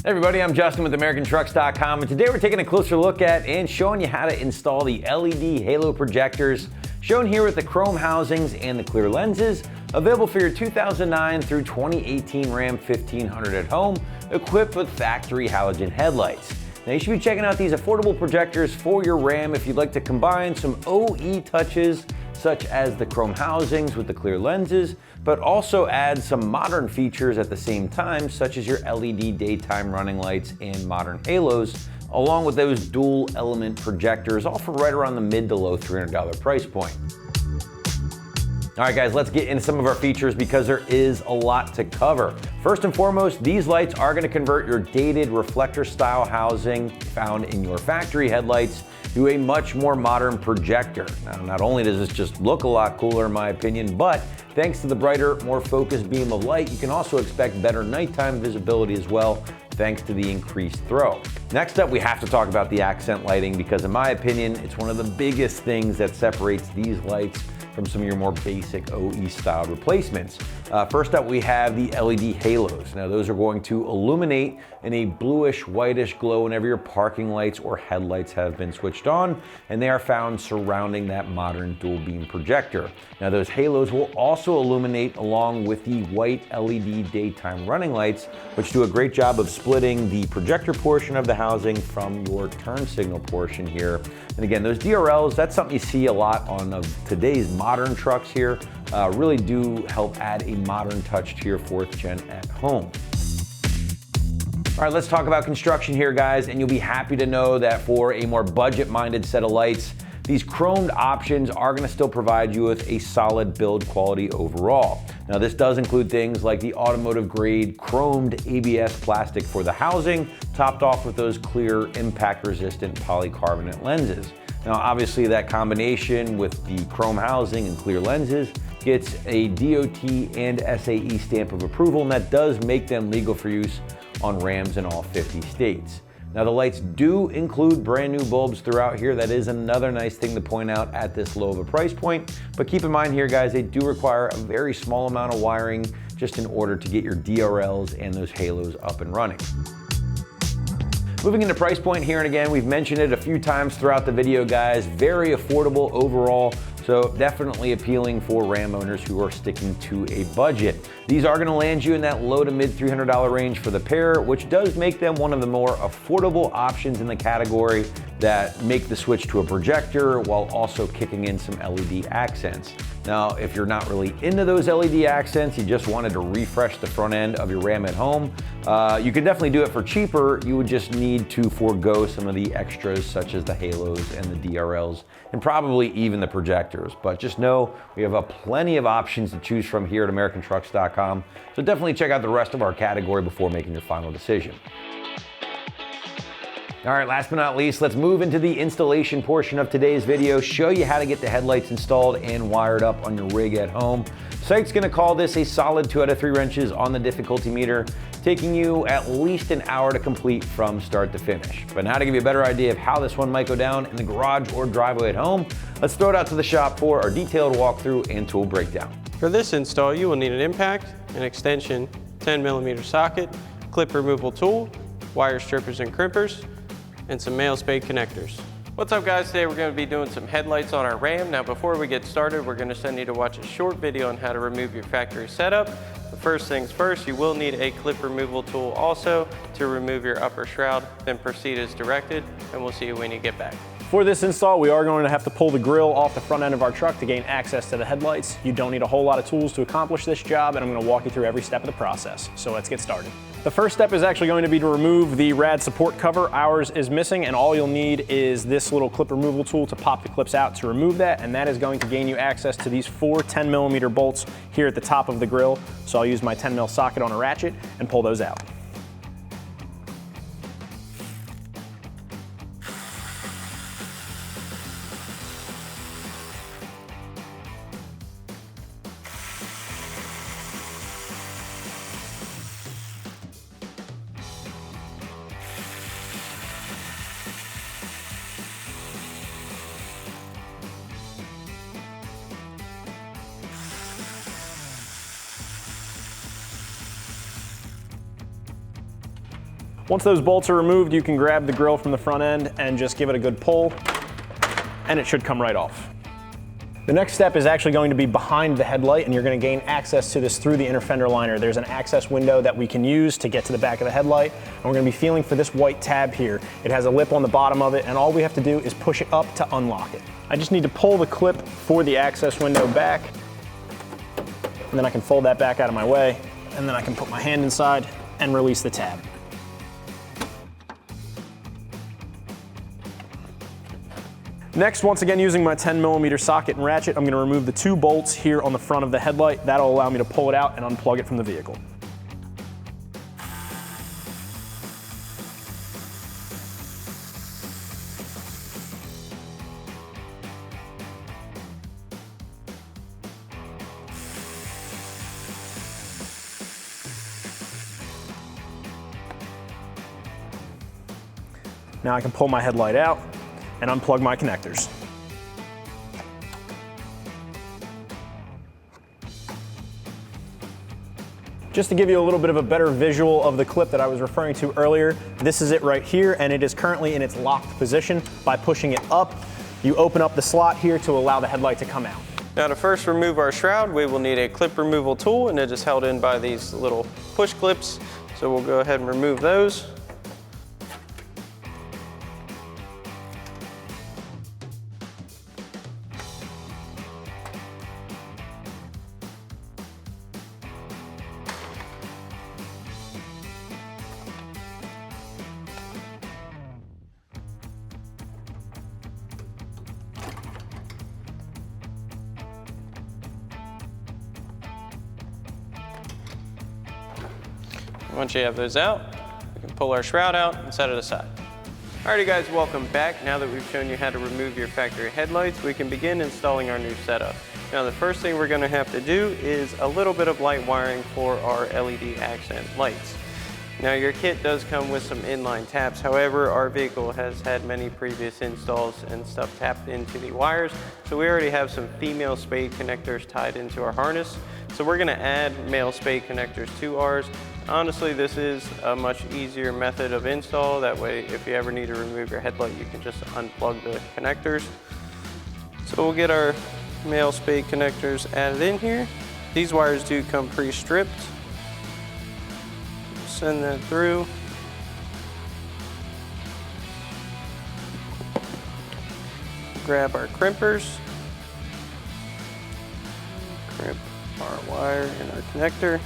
Hey everybody, I'm Justin with AmericanTrucks.com, and today we're taking a closer look at and showing you how to install the LED halo projectors, shown here with the chrome housings and the clear lenses, available for your 2009 through 2018 Ram 1500 at home, equipped with factory halogen headlights. Now you should be checking out these affordable projectors for your Ram if you'd like to combine some OE touches such as the chrome housings with the clear lenses, but also add some modern features at the same time, such as your LED daytime running lights and modern halos, along with those dual element projectors, all for right around the mid to low $300 price point. All right guys, let's get into some of our features because there is a lot to cover. First and foremost, these lights are going to convert your dated reflector style housing found in your factory headlights to a much more modern projector. Now, not only does this just look a lot cooler in my opinion, but thanks to the brighter, more focused beam of light, you can also expect better nighttime visibility as well, thanks to the increased throw. Next up, we have to talk about the accent lighting because in my opinion, it's one of the biggest things that separates these lights from some of your more basic OE style replacements. First up, we have the LED halos. Now those are going to illuminate in a bluish, whitish glow whenever your parking lights or headlights have been switched on, and they are found surrounding that modern dual beam projector. Now those halos will also illuminate along with the white LED daytime running lights, which do a great job of splitting the projector portion of the housing from your turn signal portion here. And again, those DRLs, that's something you see a lot on today's modern trucks here, really do help add a modern touch to your 4th gen at home. All right, let's talk about construction here, guys, and you'll be happy to know that for a more budget-minded set of lights, these chromed options are going to still provide you with a solid build quality overall. Now this does include things like the automotive grade chromed ABS plastic for the housing, topped off with those clear impact resistant polycarbonate lenses. Now obviously that combination with the chrome housing and clear lenses gets a DOT and SAE stamp of approval, and that does make them legal for use on Rams in all 50 states. Now the lights do include brand new bulbs throughout here. That is another nice thing to point out at this low of a price point. But keep in mind here, guys, they do require a very small amount of wiring just in order to get your DRLs and those halos up and running. Moving into price point here, and again, we've mentioned it a few times throughout the video, guys, very affordable overall. So definitely appealing for Ram owners who are sticking to a budget. These are going to land you in that low to mid $300 range for the pair, which does make them one of the more affordable options in the category that make the switch to a projector while also kicking in some LED accents. Now, if you're not really into those LED accents, you just wanted to refresh the front end of your Ram at home, you can definitely do it for cheaper. You would just need to forego some of the extras such as the halos and the DRLs and probably even the projectors. But just know we have plenty of options to choose from here at AmericanTrucks.com. So definitely check out the rest of our category before making your final decision. All right, last but not least, let's move into the installation portion of today's video, show you how to get the headlights installed and wired up on your rig at home. Site's gonna call this a solid 2 out of 3 wrenches on the difficulty meter, taking you at least an hour to complete from start to finish. But now to give you a better idea of how this one might go down in the garage or driveway at home, let's throw it out to the shop for our detailed walkthrough and tool breakdown. For this install, you will need an impact, an extension, 10mm socket, clip removal tool, wire strippers and crimpers, and some male spade connectors. What's up guys, today we're going to be doing some headlights on our Ram. Now before we get started, we're going to send you to watch a short video on how to remove your factory setup. But first things first, you will need a clip removal tool also to remove your upper shroud, then proceed as directed, and we'll see you when you get back. For this install, we are going to have to pull the grill off the front end of our truck to gain access to the headlights. You don't need a whole lot of tools to accomplish this job, and I'm going to walk you through every step of the process. So let's get started. The first step is actually going to be to remove the rad support cover. Ours is missing, and all you'll need is this little clip removal tool to pop the clips out to remove that, and that is going to gain you access to these 4 10mm bolts here at the top of the grill. So I'll use my 10mm socket on a ratchet and pull those out. Once those bolts are removed, you can grab the grill from the front end and just give it a good pull, and it should come right off. The next step is actually going to be behind the headlight, and you're going to gain access to this through the inner fender liner. There's an access window that we can use to get to the back of the headlight, and we're going to be feeling for this white tab here. It has a lip on the bottom of it, and all we have to do is push it up to unlock it. I just need to pull the clip for the access window back, and then I can fold that back out of my way, and then I can put my hand inside and release the tab. Next, once again, using my 10mm socket and ratchet, I'm going to remove the 2 bolts here on the front of the headlight. That'll allow me to pull it out and unplug it from the vehicle. Now I can pull my headlight out and unplug my connectors. Just to give you a little bit of a better visual of the clip that I was referring to earlier, this is it right here, and it is currently in its locked position. By pushing it up, you open up the slot here to allow the headlight to come out. Now to first remove our shroud, we will need a clip removal tool, and it is held in by these little push clips. So we'll go ahead and remove those. Once you have those out, we can pull our shroud out and set it aside. Alrighty guys, welcome back. Now that we've shown you how to remove your factory headlights, we can begin installing our new setup. Now the first thing we're going to have to do is a little bit of light wiring for our LED accent lights. Now your kit does come with some inline taps, however our vehicle has had many previous installs and stuff tapped into the wires, so we already have some female spade connectors tied into our harness. So we're going to add male spade connectors to ours. Honestly, this is a much easier method of install. That way, if you ever need to remove your headlight, you can just unplug the connectors. So we'll get our male spade connectors added in here. These wires do come pre-stripped. Send that through. Grab our crimpers. Crimp our wire and our connector.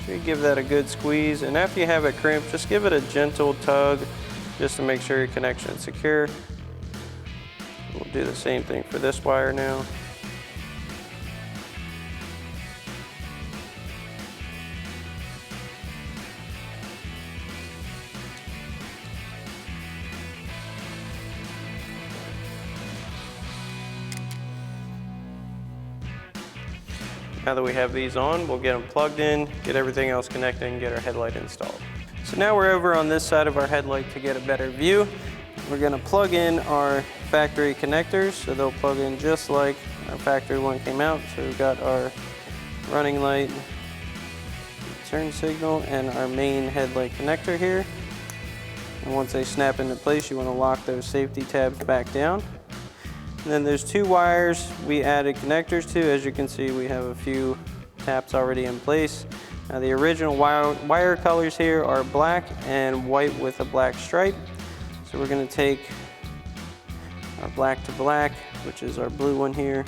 You give that a good squeeze, and after you have it crimped, just give it a gentle tug just to make sure your connection is secure. We'll do the same thing for this wire now. Now that we have these on, we'll get them plugged in, get everything else connected, and get our headlight installed. So now we're over on this side of our headlight to get a better view. We're going to plug in our factory connectors, so they'll plug in just like our factory one came out. So we've got our running light, turn signal, and our main headlight connector here. And once they snap into place, you want to lock those safety tabs back down. And then there's 2 wires we added connectors to. As you can see, we have a few taps already in place. Now the original wire colors here are black and white with a black stripe. So we're going to take our black to black, which is our blue one here,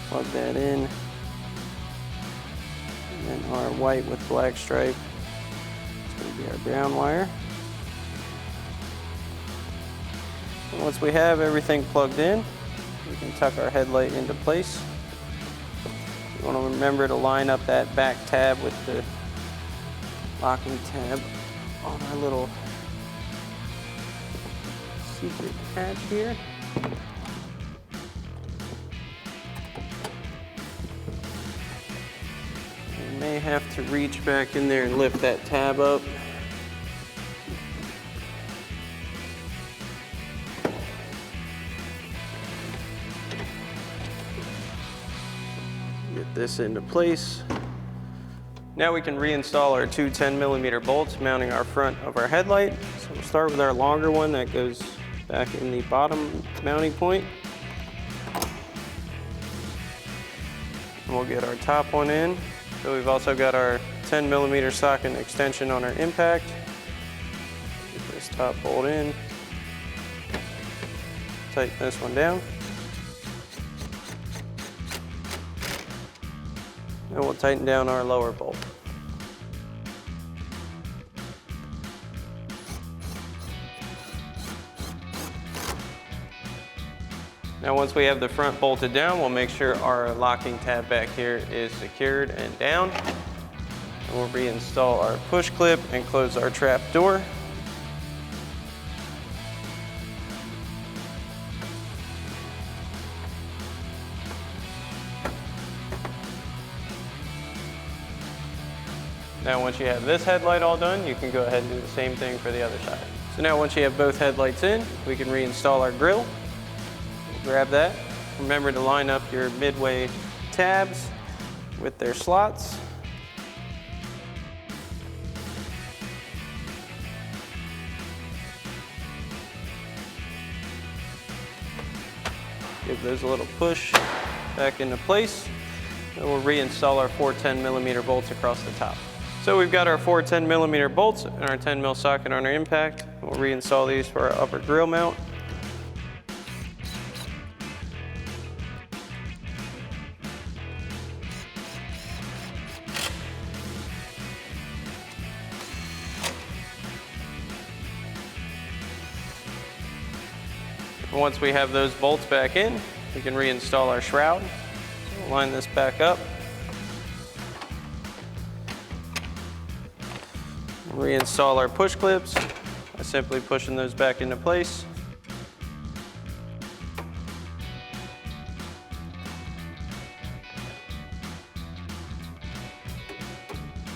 plug that in. And then our white with black stripe, it's going to be our brown wire. And once we have everything plugged in, we can tuck our headlight into place. You want to remember to line up that back tab with the locking tab on our little secret hatch here. You may have to reach back in there and lift that tab up. Get this into place. Now we can reinstall our two 10mm bolts mounting our front of our headlight. So we'll start with our longer one that goes back in the bottom mounting point. And we'll get our top one in. So we've also got our 10mm socket extension on our impact. Get this top bolt in. Tighten this one down. And we'll tighten down our lower bolt. Now once we have the front bolted down, we'll make sure our locking tab back here is secured and down. And we'll reinstall our push clip and close our trap door. Now once you have this headlight all done, you can go ahead and do the same thing for the other side. So now once you have both headlights in, we can reinstall our grille. Grab that. Remember to line up your midway tabs with their slots. Give those a little push back into place. And we'll reinstall our four 10mm bolts across the top. So we've got our four 10mm bolts and our 10mm socket on our impact. We'll reinstall these for our upper grille mount. And once we have those bolts back in, we can reinstall our shroud. We'll line this back up. Reinstall our push clips by simply pushing those back into place.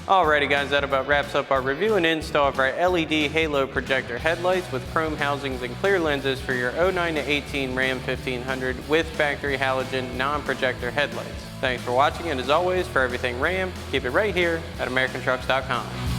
Alrighty guys, that about wraps up our review and install of our LED halo projector headlights with chrome housings and clear lenses for your 09 to 18 Ram 1500 with factory halogen non-projector headlights. Thanks for watching, and as always, for everything Ram, keep it right here at AmericanTrucks.com.